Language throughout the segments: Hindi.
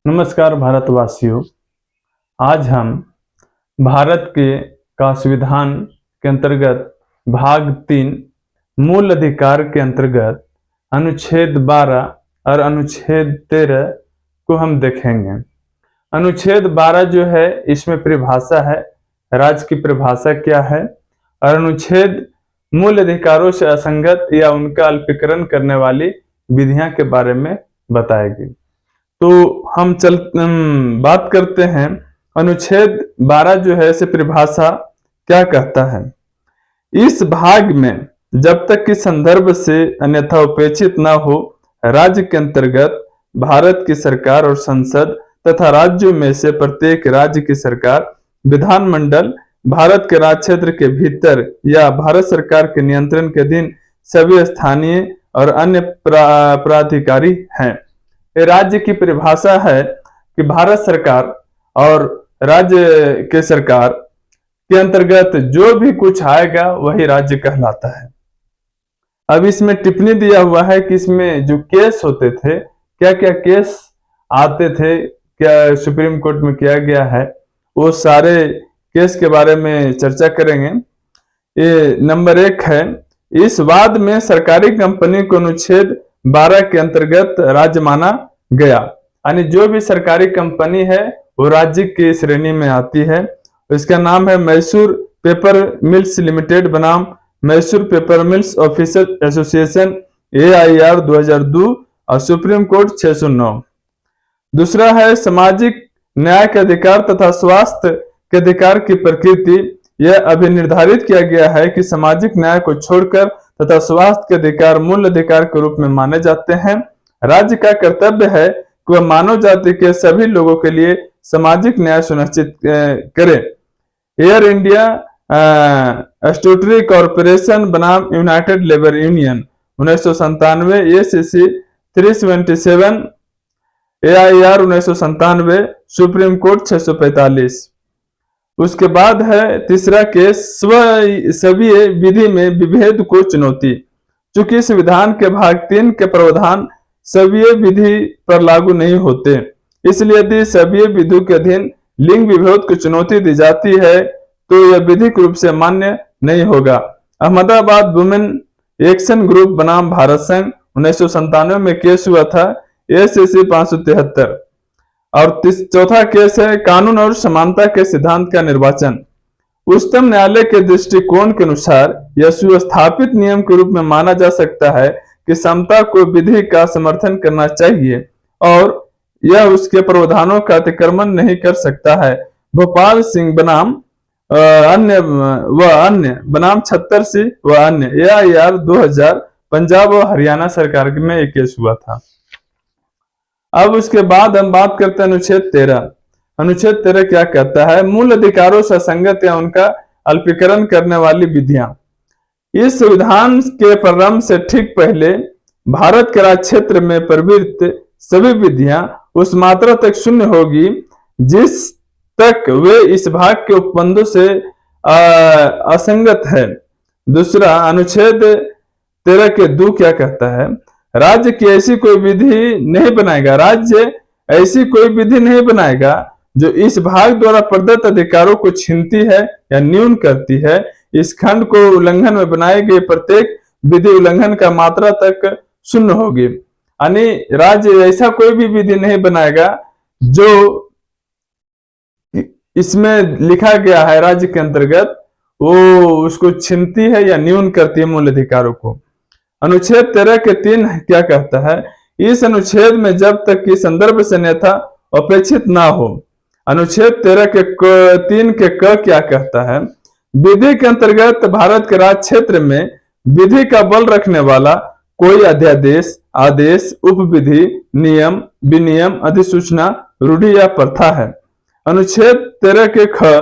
नमस्कार भारतवासियों। आज हम भारत के का संविधान के अंतर्गत भाग 3 मूल अधिकार के अंतर्गत अनुच्छेद 12 और अनुच्छेद 13 को हम देखेंगे। अनुच्छेद 12 जो है इसमें परिभाषा है, राज्य की परिभाषा क्या है, और अनुच्छेद मूल अधिकारों से असंगत या उनका अल्पीकरण करने वाली विधियां के बारे में बताएगी। तो हम बात करते हैं अनुच्छेद 12 जो है इसे परिभाषा क्या कहता है। इस भाग में जब तक कि संदर्भ से अन्यथा उपेक्षित न हो, राज्य के अंतर्गत भारत की सरकार और संसद तथा राज्यों में से प्रत्येक राज्य की सरकार, विधानमंडल, भारत के राज्य क्षेत्र के भीतर या भारत सरकार के नियंत्रण के अधीन सभी स्थानीय और अन्य प्राधिकारी हैं। राज्य की परिभाषा है कि भारत सरकार और राज्य के सरकार के अंतर्गत जो भी कुछ आएगा वही राज्य कहलाता है। अब इसमें टिप्पणी दिया हुआ है कि इसमें जो केस होते थे, क्या क्या केस आते थे, क्या सुप्रीम कोर्ट में किया गया है, वो सारे केस के बारे में चर्चा करेंगे। ये नंबर 1 है, इस वाद में सरकारी कंपनी को अनुच्छेद 12 के अंतर्गत राज्य माना गया, यानी जो भी सरकारी कंपनी है वो राज्य की श्रेणी में आती है। इसका नाम है मैसूर पेपर मिल्स लिमिटेड बनाम Mysore paper mills officer association AIR 2002 और सुप्रीम कोर्ट 609। दूसरा है सामाजिक न्याय के अधिकार तथा स्वास्थ्य के अधिकार की प्रकृति। यह अभी निर्धारित किया गया है कि सामाजिक न्याय को छोड़कर तथा स्वास्थ्य के अधिकार मूल अधिकार के रूप में माने जाते हैं। राज्य का कर्तव्य है कि वह मानव जाति के सभी लोगों के लिए सामाजिक न्याय सुनिश्चित करे। एयर इंडिया स्टैट्यूटरी कॉर्पोरेशन बनाम United labour union 1997 ACC 377 AIR 1997 supreme court 645। उसके बाद है तीसरा केस सभी विधि में विभेद को चुनौती। चूंकि संविधान के भाग 3 के प्रावधान सभी विधि पर लागू नहीं होते, इसलिए यदि सभी विधियों के अधीन लिंग विभेद को चुनौती दी जाती है तो यह विधिक रूप से मान्य नहीं होगा। अहमदाबाद वुमेन एक्शन ग्रुप बनाम भारत संघ 1997 में केस हुआ था, ACC 573। और चौथा केस है कानून और समानता के सिद्धांत का निर्वाचन। उच्चतम न्यायालय के दृष्टिकोण के अनुसार यह सुस्थापित नियम के रूप में माना जा सकता है कि समता को विधि का समर्थन करना चाहिए और यह उसके प्रावधानों का अतिक्रमण नहीं कर सकता है। भोपाल सिंह बनाम अन्य बनाम 76 व अन्य AIR 2000 पंजाब और हरियाणा सरकार में एक केस हुआ था। अब उसके बाद हम बात करते हैं अनुच्छेद 13। अनुच्छेद 13 क्या कहता है? मूल अधिकारों से असंगत या उनका अल्पीकरण करने वाली विधियां। इस संविधान के प्रारंभ से ठीक पहले भारत के राज्य क्षेत्र में प्रवृत्त सभी विधियां उस मात्रा तक शून्य होगी जिस तक वे इस भाग के उपबंधों से असंगत है। दूसरा, अनुच्छेद 13 के 2 क्या कहता है? राज्य की ऐसी कोई विधि नहीं बनाएगा, राज्य ऐसी कोई विधि नहीं बनाएगा जो इस भाग द्वारा प्रदत्त अधिकारों को छीनती है या न्यून करती है। इस खंड को उल्लंघन में बनाए गए प्रत्येक विधि उल्लंघन का मात्रा तक शून्य होगी। यानी राज्य ऐसा कोई भी विधि नहीं बनाएगा जो इसमें लिखा गया है राज्य के अंतर्गत वो उसको छीनती है या न्यून करती है मूल अधिकारों को। अनुच्छेद 13 के 3 क्या कहता है? इस अनुच्छेद में जब तक कि संदर्भ से अन्यथा अपेक्षित ना हो। अनुच्छेद 13 के 3 के क क्या कहता है? विधि के अंतर्गत भारत के राज्य क्षेत्र में विधि का बल रखने वाला कोई अध्यादेश, आदेश, उपविधि, नियम, विनियम, अधिसूचना, रूढ़ि या प्रथा है। अनुच्छेद 13 के ख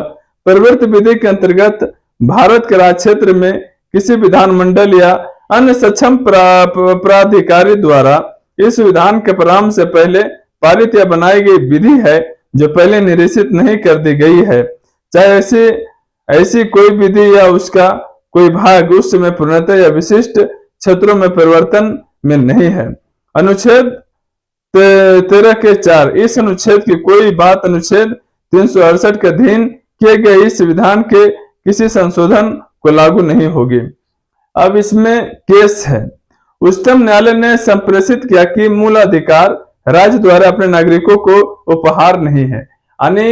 प्रवृत्त विधि के अंतर्गत भारत के राज्य क्षेत्र में किसी विधानमंडल या अन्य सक्षम प्राधिकारी द्वारा इस विधान के प्रारंभ से पहले पारित या बनाई गई विधि है जो पहले निरीक्षित नहीं कर दी गई है, चाहे ऐसी कोई विधि या उसका कोई भाग उस समय पूर्णतः या विशिष्ट क्षेत्रों में परिवर्तन में नहीं है। अनुच्छेद 13 के 4 इस अनुच्छेद की कोई बात अनुच्छेद 368 के अधीन किए गए इस विधान के किसी संशोधन को लागू नहीं होगी। अब इसमें केस है। उच्चतम न्यायालय ने संप्रेषित किया कि मूल अधिकार राज्य द्वारा अपने नागरिकों को उपहार नहीं है। यानी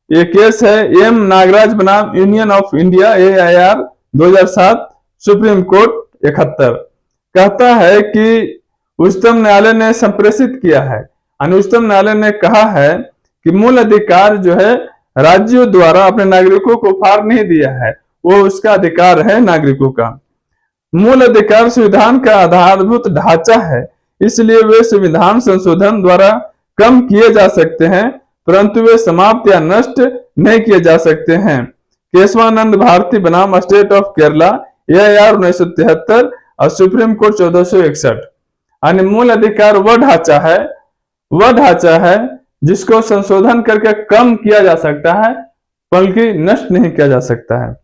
ये केस है एम नागराज बनाम union of India AIR 2007 supreme court 71 कहता है कि उच्चतम न्यायालय ने संप्रेषित किया है। यानी उच्चतम न्यायालय ने कहा है कि मूल अधिकार जो है राज्यों द्वारा अपने नागरिकों को उपहार नहीं दिया है, वो उसका अधिकार है नागरिकों का। मूल अधिकार संविधान का आधारभूत ढांचा है, इसलिए वे संविधान संशोधन द्वारा कम किए जा सकते हैं, परंतु वे समाप्त या नष्ट नहीं किए जा सकते हैं। केशवानंद भारती बनाम स्टेट ऑफ केरला AIR 1973 और सुप्रीम कोर्ट 1461। यानी मूल अधिकार वह ढांचा है जिसको संशोधन करके कम किया जा सकता है, बल्कि नष्ट नहीं किया जा सकता है।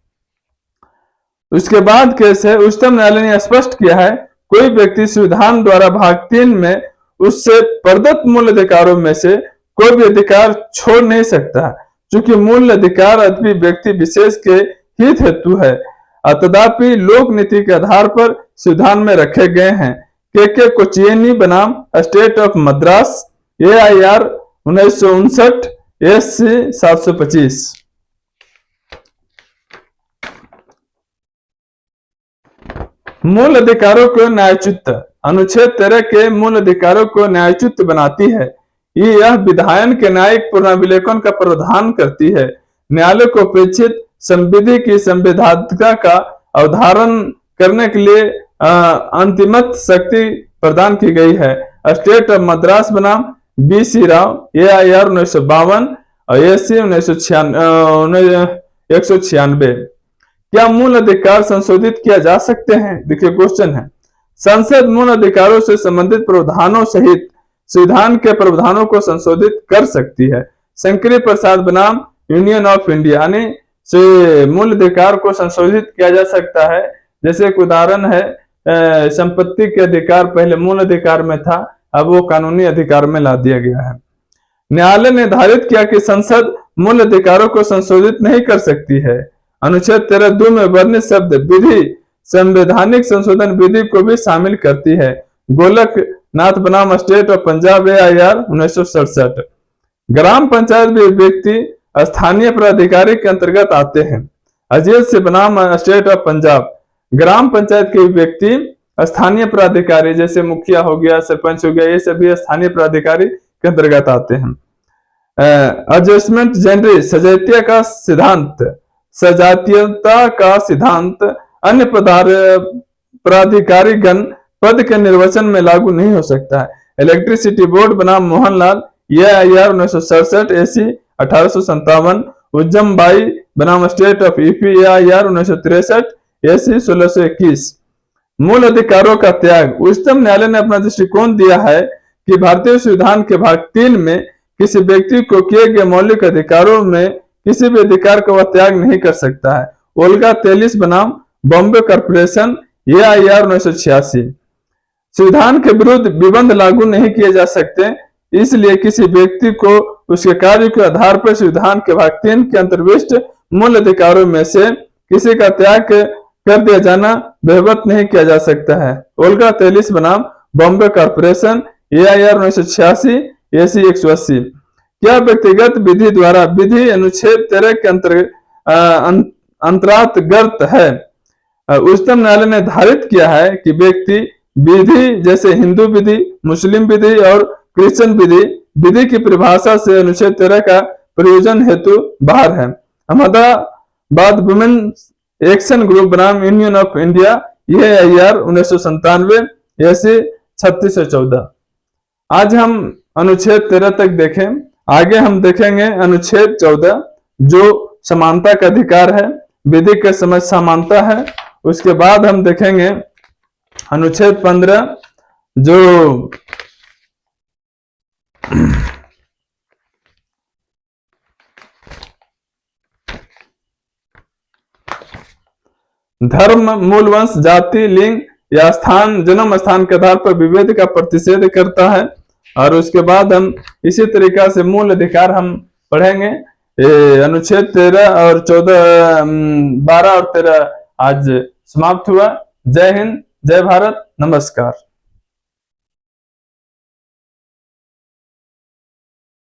उसके बाद केस है उच्चतम न्यायालय ने स्पष्ट किया है कोई व्यक्ति संविधान द्वारा भाग 3 में उससे प्रदत्त मूल अधिकारों में से कोई भी अधिकार छोड़ नहीं सकता, क्योंकि मूल अधिकार अभी व्यक्ति विशेष के हित हेतु है, तथापि लोक नीति के आधार पर संविधान में रखे गए हैं। के कोचियनी बनाम state of Madras AIR 1959 SC 725। मूल अधिकारों को न्यायोचित अनुच्छेद 13 के मूल अधिकारों को न्यायोचित बनाती है। यह विधायन के न्यायिक पुनर्विलेखन का प्रावधान करती है। न्यायालय को अपेक्षित संविधि की संवैधानिकता का अवधारण करने के लिए अंतिमत शक्ति प्रदान की गई है। स्टेट ऑफ मद्रास बनाम BC राव AIR 1952 और SC 196। क्या मूल अधिकार संशोधित किया जा सकते हैं? देखिए क्वेश्चन है। संसद मूल अधिकारों से संबंधित प्रावधानों सहित संविधान के प्रावधानों को संशोधित कर सकती है। शंकरी प्रसाद बनाम यूनियन ऑफ इंडिया, यानी से मूल अधिकार को संशोधित किया जा सकता है। जैसे एक उदाहरण है, संपत्ति के अधिकार पहले मूल अधिकार में था, अब वो कानूनी अधिकार में ला दिया गया है। न्यायालय ने निर्धारित किया कि संसद मूल अधिकारों को संशोधित नहीं कर सकती है। अनुच्छेद 13(2) में वर्णित शब्द विधि संवैधानिक संशोधन विधि को भी शामिल करती है। गोलक नाथ बनाम स्टेट ऑफ पंजाब AIR 1967। ग्राम पंचायत भी व्यक्ति स्थानीय प्राधिकारी के अंतर्गत आते हैं। अजीत से बनाम स्टेट ऑफ पंजाब। ग्राम पंचायत के व्यक्ति स्थानीय प्राधिकारी जैसे मुखिया हो गया, सरपंच हो गया, ये सभी स्थानीय प्राधिकारी के अंतर्गत आते हैं। एडजस्टमेंट जनरल सजातीयता का सिद्धांत अन्य प्राधिकारीगण पद के निर्वाचन में लागू नहीं हो सकता है। इलेक्ट्रिसिटी बोर्ड बनाम मोहनलाल AIR 1967 SC 1857। उज्जम बाई बनाम state of UP AIR 1963 SC 1621। मूल अधिकारों का त्याग। उच्चतम न्यायालय ने अपना दृष्टिकोण दिया है कि भारतीय संविधान के भाग 3 में किसी व्यक्ति को किए गए मौलिक अधिकारों में किसी भी अधिकार का वह त्याग नहीं कर सकता है। ओल्गा तेलिस बनाम बॉम्बे कॉर्पोरेशन AIR 1986। संविधान के विरुद्ध विबंध लागू नहीं किए जा सकते, इसलिए किसी व्यक्ति को उसके कार्य के आधार पर संविधान के भाग 3 के अंतर्विष्ट मूल अधिकारों में से किसी का त्याग कर दिया जाना बहवत नहीं किया जा सकता है। ओल्गा तेलिस बनाम बॉम्बे कॉर्पोरेशन AIR 1986 SC 180। क्या व्यक्तिगत विधि द्वारा विधि अनुच्छेद 13 के अंतर्गत है? उच्चतम न्यायालय ने निर्धारित किया है कि व्यक्ति विधि जैसे हिंदू विधि, मुस्लिम विधि और क्रिश्चियन विधि की परिभाषा से अनुच्छेद 13 का प्रयोजन हेतु बाहर है। अहमदाबाद वुमेन एक्शन ग्रुप बनाम union of India AIR 1997 SC 3614। आज हम अनुच्छेद 13 तक देखें, आगे हम देखेंगे अनुच्छेद 14 जो समानता का अधिकार है, विधि के समझ समानता है। उसके बाद हम देखेंगे अनुच्छेद 15 जो धर्म, मूल वंश, जाति, लिंग या स्थान, जन्म स्थान के आधार पर विभेद का प्रतिषेध करता है। और उसके बाद हम इसी तरीका से मूल अधिकार हम पढ़ेंगे। अनुच्छेद 13 और 14, 12 और 13 आज समाप्त हुआ। जय हिंद, जय भारत, नमस्कार।